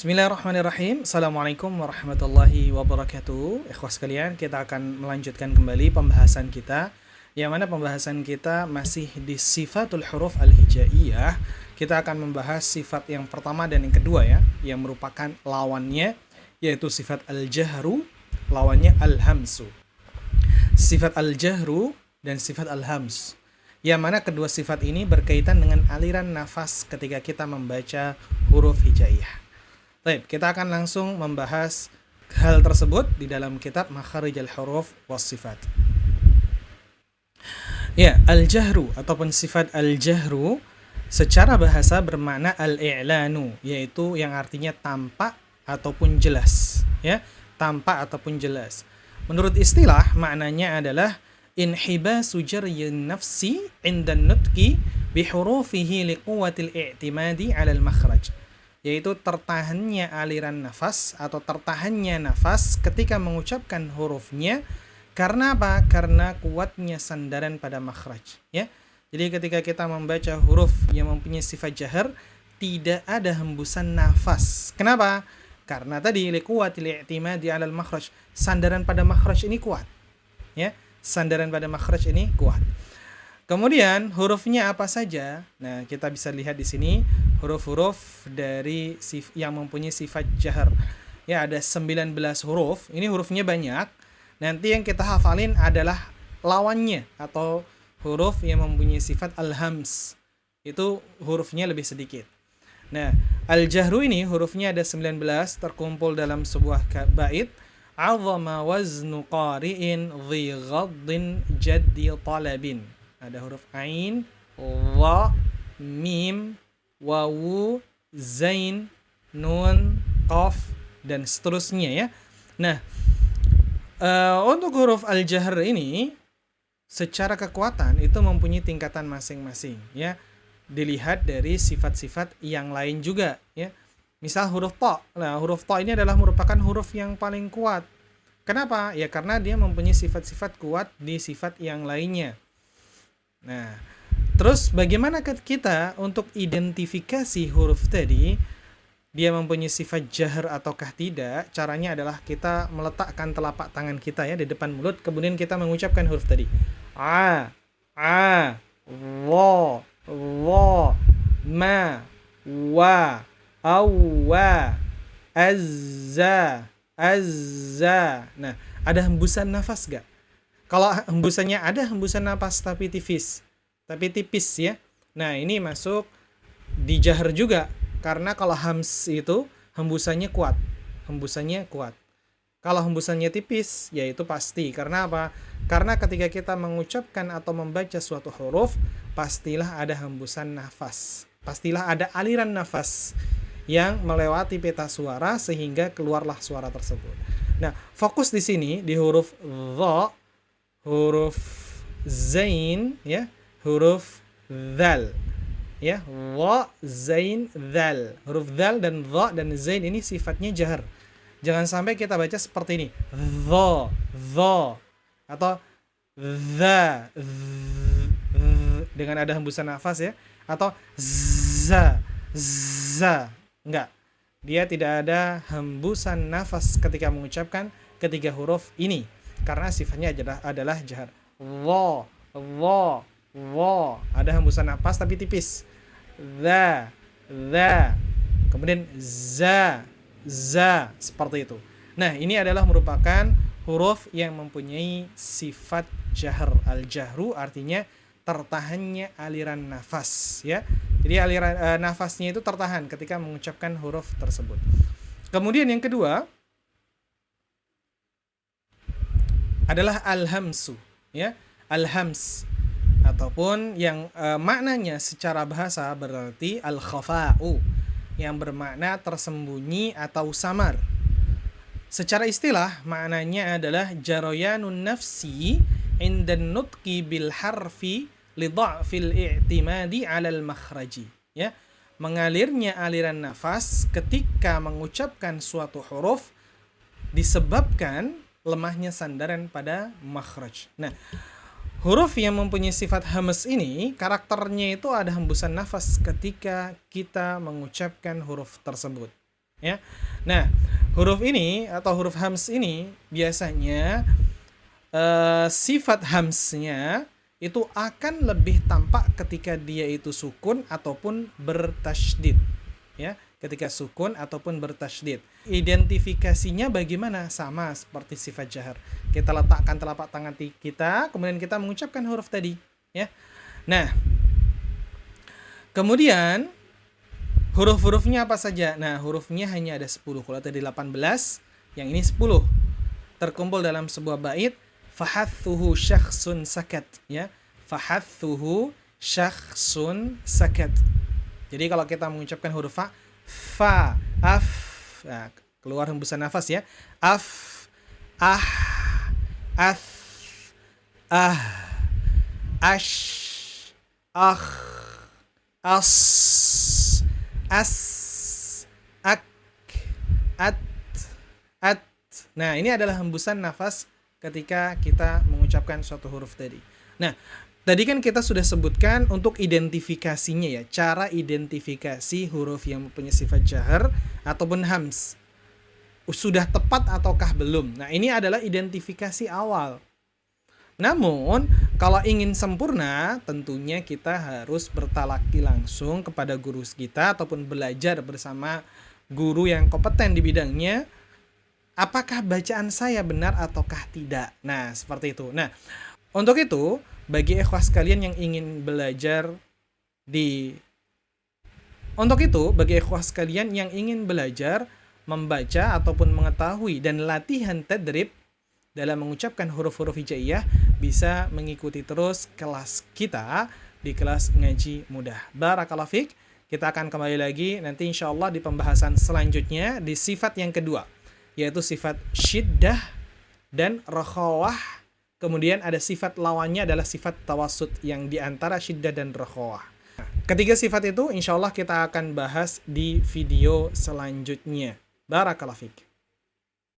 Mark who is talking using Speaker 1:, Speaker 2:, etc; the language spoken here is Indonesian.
Speaker 1: Bismillahirrahmanirrahim. Assalamualaikum warahmatullahi wabarakatuh. Ikhwas sekalian, kita akan melanjutkan kembali pembahasan kita, yang mana pembahasan kita masih di sifatul huruf al-hijaiyah. Kita akan membahas sifat yang pertama dan yang kedua ya, yang merupakan lawannya, yaitu sifat al-jahru, lawannya al-hamsu. Sifat al-jahru dan sifat al-hams, yang mana kedua sifat ini berkaitan dengan aliran nafas ketika kita membaca huruf hijaiyah. Baik, kita akan langsung membahas hal tersebut di dalam kitab Makharijul Huruf was Sifat. Ya, al-jahru ataupun sifat al-jahru secara bahasa bermakna al-i'lanu, yaitu yang artinya tampak ataupun jelas, ya, tampak ataupun jelas. Menurut istilah maknanya adalah inhibasu jaryin nafsi 'inda nutqi bi hurufihi liquwwatil i'timadi 'ala al-makhraj, yaitu tertahannya aliran nafas atau tertahannya nafas ketika mengucapkan hurufnya. Karena apa? Karena kuatnya sandaran pada makhraj, ya. Jadi ketika kita membaca huruf yang mempunyai sifat jahar, tidak ada hembusan nafas. Kenapa? Karena tadi liquwatil i'timadi 'alal makhraj, sandaran pada makhraj ini kuat, ya. Sandaran pada makhraj ini kuat. Kemudian hurufnya apa saja? Nah, kita bisa lihat di sini huruf-huruf dari yang mempunyai sifat jahar. Ya, ada 19 huruf. Ini hurufnya banyak. Nanti yang kita hafalin adalah lawannya atau huruf yang mempunyai sifat al-hams. Itu hurufnya lebih sedikit. Nah, al-jahru ini hurufnya ada 19 terkumpul dalam sebuah bait. 'Azama waznu qari'in dhi ghaddin jaddi talabin. Ada huruf ain, wa, mim, wawu, zain, nun, qaf, dan seterusnya ya. Nah, untuk huruf al-jahr ini secara kekuatan itu mempunyai tingkatan masing-masing ya. Dilihat dari sifat-sifat yang lain juga ya. Misal huruf ta. Nah, huruf ta ini adalah merupakan huruf yang paling kuat. Kenapa? Ya karena dia mempunyai sifat-sifat kuat di sifat yang lainnya. Nah, terus bagaimana kita untuk identifikasi huruf tadi, dia mempunyai sifat jahar ataukah tidak? Caranya adalah kita meletakkan telapak tangan kita ya di depan mulut, kemudian kita mengucapkan huruf tadi. A, wa, ma, wa, awwa, azza. Nah, ada hembusan nafas gak? Kalau hembusannya ada hembusan napas tapi tipis ya. Nah, ini masuk di jahar juga. Karena kalau hams itu hembusannya kuat. Kalau hembusannya tipis, ya itu pasti. Karena apa? Karena ketika kita mengucapkan atau membaca suatu huruf, pastilah ada hembusan nafas. Pastilah ada aliran nafas yang melewati pita suara sehingga keluarlah suara tersebut. Nah, fokus di sini di huruf dha, huruf zain ya, huruf dzal ya, wa, zain, dzal. Huruf dzal dan dha dan zain ini sifatnya jahar. Jangan sampai kita baca seperti ini, dha atau dza dengan ada hembusan nafas ya, atau za. Enggak. Dia tidak ada hembusan nafas ketika mengucapkan ketiga huruf ini. Karena sifatnya adalah jahar. Wa. Ada hembusan napas tapi tipis. Za. Kemudian za. Seperti itu. Nah, ini adalah merupakan huruf yang mempunyai sifat jahar. Al-jahru artinya tertahannya aliran nafas ya. Jadi aliran nafasnya itu tertahan ketika mengucapkan huruf tersebut. Kemudian yang kedua adalah al-hamsu ya, al-hams ataupun yang maknanya secara bahasa berarti al-khafa'u, yang bermakna tersembunyi atau samar. Secara istilah maknanya adalah jarayanun nafsi indan nutqi bil harfi li dha'fil i'timadi 'alal makhraji ya, mengalirnya aliran nafas ketika mengucapkan suatu huruf disebabkan lemahnya sandaran pada makhraj. Nah, huruf yang mempunyai sifat hamas ini karakternya itu ada hembusan nafas ketika kita mengucapkan huruf tersebut ya. Nah, huruf ini atau huruf hams ini biasanya sifat hamsnya itu akan lebih tampak ketika dia itu sukun ataupun bertasydid, ya, ketika sukun ataupun bertasydid. Identifikasinya bagaimana? Sama seperti sifat jahar. Kita letakkan telapak tangan kita, kemudian kita mengucapkan huruf tadi, ya. Nah, kemudian huruf-hurufnya apa saja? Nah, hurufnya hanya ada 10. Kalau tadi 18, yang ini 10. Terkumpul dalam sebuah bait, fahathuhu syakhsun sakat, ya. Fahathuhu syakhsun sakat. Jadi kalau kita mengucapkan huruf fa, af, nah, keluar hembusan nafas, ya. Af, ah, ath, ah, ash, akh, as, as, ak, at, at. Nah, ini adalah hembusan nafas ketika kita mengucapkan suatu huruf tadi. Nah, tadi kan kita sudah sebutkan untuk identifikasinya, ya, cara identifikasi huruf yang mempunyai sifat jahar ataupun hams. Sudah tepat ataukah belum? Nah, ini adalah identifikasi awal. Namun, kalau ingin sempurna, tentunya kita harus bertalaki langsung kepada guru kita ataupun belajar bersama guru yang kompeten di bidangnya. Apakah bacaan saya benar ataukah tidak? Nah, seperti itu. Nah, untuk itu, bagi ikhwah sekalian yang ingin belajar membaca ataupun mengetahui dan latihan tadrib dalam mengucapkan huruf-huruf hijaiyah, bisa mengikuti terus kelas kita di kelas ngaji mudah. Barakallahu fiik. Kita akan kembali lagi nanti insyaallah di pembahasan selanjutnya di sifat yang kedua, yaitu sifat syiddah dan rakhawah. Kemudian ada sifat lawannya adalah sifat tawassut yang diantara syiddah dan rakhawah. Ketiga sifat itu insyaallah kita akan bahas di video selanjutnya. Barakallahu fiik.